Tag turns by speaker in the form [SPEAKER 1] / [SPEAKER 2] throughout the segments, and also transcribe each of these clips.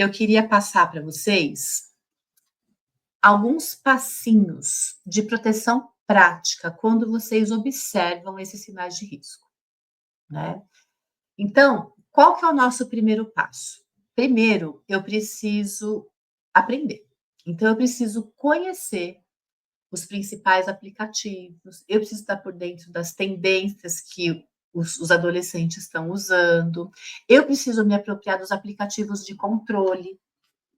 [SPEAKER 1] eu queria passar para vocês alguns passinhos de proteção prática quando vocês observam esses sinais de risco, né? Então, qual que é o nosso primeiro passo? Primeiro, eu preciso aprender. Então, eu preciso conhecer os principais aplicativos, eu preciso estar por dentro das tendências que os adolescentes estão usando, eu preciso me apropriar dos aplicativos de controle,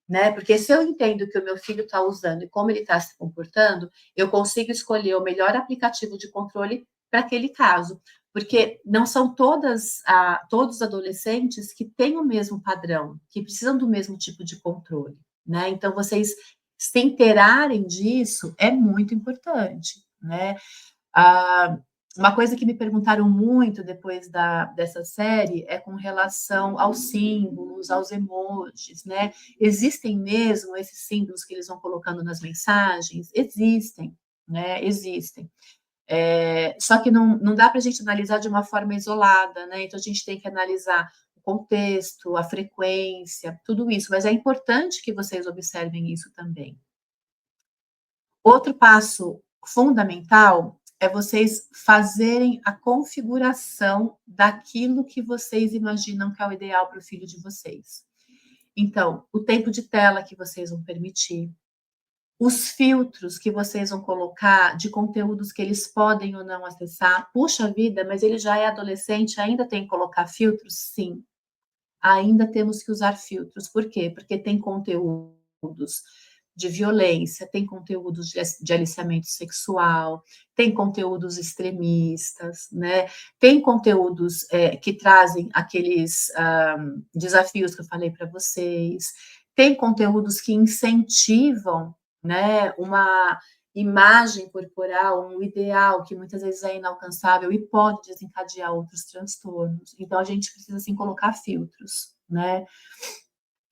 [SPEAKER 1] né? Porque se eu entendo que o meu filho está usando e como ele está se comportando, eu consigo escolher o melhor aplicativo de controle para aquele caso. Porque não são todos os adolescentes que têm o mesmo padrão, que precisam do mesmo tipo de controle, né? Então, vocês se inteirarem disso é muito importante, né? Ah, uma coisa que me perguntaram muito depois dessa série é com relação aos símbolos, aos emojis, né? Existem mesmo esses símbolos que eles vão colocando nas mensagens? Existem, né? Existem. Só que não dá para a gente analisar de uma forma isolada, né? Então a gente tem que analisar o contexto, a frequência, tudo isso, mas é importante que vocês observem isso também. Outro passo fundamental é vocês fazerem a configuração daquilo que vocês imaginam que é o ideal para o filho de vocês. Então, o tempo de tela que vocês vão permitir, os filtros que vocês vão colocar de conteúdos que eles podem ou não acessar. Puxa vida, mas ele já é adolescente, ainda tem que colocar filtros? Sim, ainda temos que usar filtros. Por quê? Porque tem conteúdos de violência, tem conteúdos de aliciamento sexual, tem conteúdos extremistas, né? Tem conteúdos que trazem aqueles desafios que eu falei para vocês, tem conteúdos que incentivam, né, uma imagem corporal, um ideal que muitas vezes é inalcançável e pode desencadear outros transtornos. Então, a gente precisa, assim, colocar filtros, né?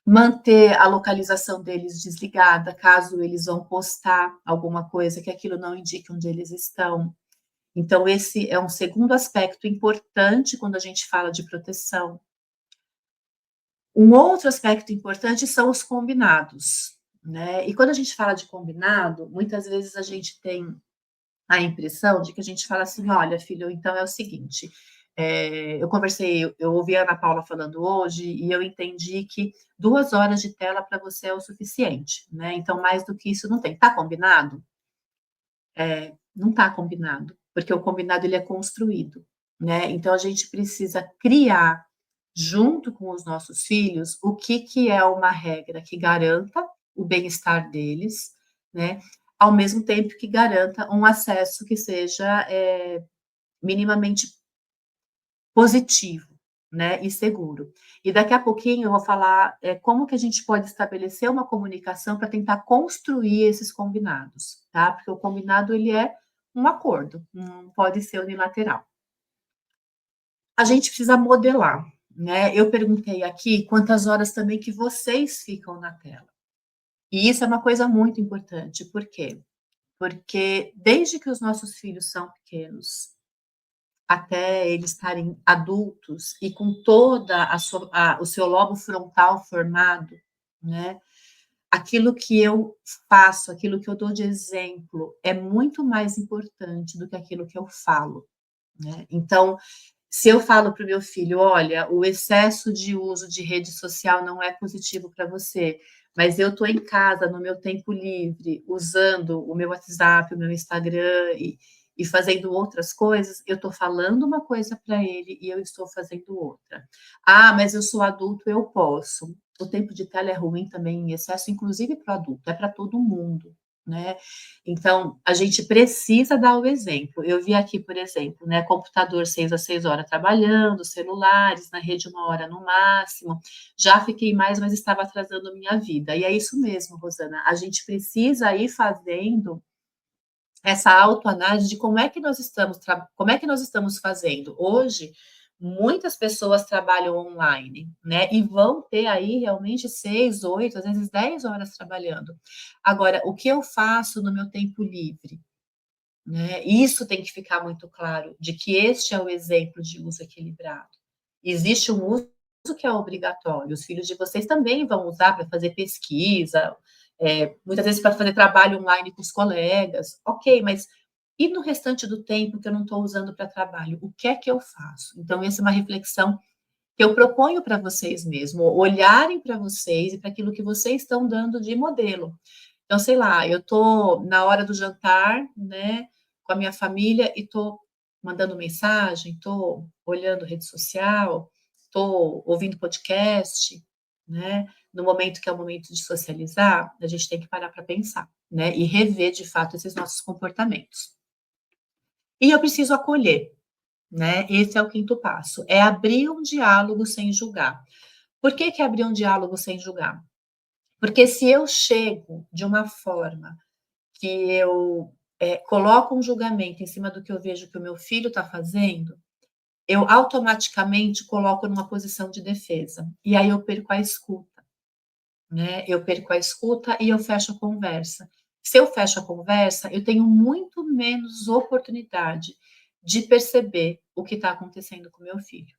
[SPEAKER 1] Manter a localização deles desligada, caso eles vão postar alguma coisa que aquilo não indique onde eles estão. Então, esse é um segundo aspecto importante quando a gente fala de proteção. Um outro aspecto importante são os combinados, né? E quando a gente fala de combinado, muitas vezes a gente tem a impressão de que a gente fala assim, olha, filho, então é o seguinte, eu ouvi a Ana Paula falando hoje e eu entendi que 2 horas de tela para você é o suficiente, né? Então, mais do que isso não tem. Tá combinado? Não tá combinado, porque o combinado ele é construído, né? Então, a gente precisa criar, junto com os nossos filhos, o que é uma regra que garanta o bem-estar deles, né? Ao mesmo tempo que garanta um acesso que seja minimamente positivo, né, e seguro. E daqui a pouquinho eu vou falar como que a gente pode estabelecer uma comunicação para tentar construir esses combinados, tá? Porque o combinado ele é um acordo, não pode ser unilateral. A gente precisa modelar, né? Eu perguntei aqui quantas horas também que vocês ficam na tela. E isso é uma coisa muito importante. Por quê? Porque desde que os nossos filhos são pequenos, até eles estarem adultos e com toda o seu lobo frontal formado, né? Aquilo que eu faço, aquilo que eu dou de exemplo, é muito mais importante do que aquilo que eu falo, né? Então, se eu falo para o meu filho, olha, o excesso de uso de rede social não é positivo para você, mas eu estou em casa, no meu tempo livre, usando o meu WhatsApp, o meu Instagram e fazendo outras coisas, eu estou falando uma coisa para ele e eu estou fazendo outra. Ah, mas eu sou adulto, eu posso. O tempo de tela é ruim também em excesso, inclusive para o adulto, é para todo mundo, né? Então, a gente precisa dar o exemplo. Eu vi aqui, por exemplo, né, computador 6 a 6 horas trabalhando, celulares, na rede 1 hora no máximo. Já fiquei mais, mas estava atrasando minha vida. E é isso mesmo, Rosana. A gente precisa ir fazendo essa autoanálise de como é que nós estamos fazendo. Hoje, muitas pessoas trabalham online, né? E vão ter aí realmente 6, 8, às vezes 10 horas trabalhando. Agora, o que eu faço no meu tempo livre? Né? Isso tem que ficar muito claro, de que este é o exemplo de uso equilibrado. Existe um uso que é obrigatório, os filhos de vocês também vão usar para fazer pesquisa, muitas vezes para fazer trabalho online com os colegas, ok, mas e no restante do tempo que eu não estou usando para trabalho, o que é que eu faço? Então, essa é uma reflexão que eu proponho para vocês mesmo, olharem para vocês e para aquilo que vocês estão dando de modelo. Então, sei lá, eu estou na hora do jantar, né, com a minha família e estou mandando mensagem, estou olhando rede social, estou ouvindo podcast, né? No momento que é o momento de socializar, a gente tem que parar para pensar, né? E rever de fato esses nossos comportamentos. E eu preciso acolher, né? Esse é o quinto passo, é abrir um diálogo sem julgar. Por que que abrir um diálogo sem julgar? Porque se eu chego de uma forma que eu coloco um julgamento em cima do que eu vejo que o meu filho está fazendo, eu automaticamente coloco numa posição de defesa. E aí eu perco a escuta, né? Eu perco a escuta e eu fecho a conversa. Se eu fecho a conversa, eu tenho muito menos oportunidade de perceber o que está acontecendo com o meu filho.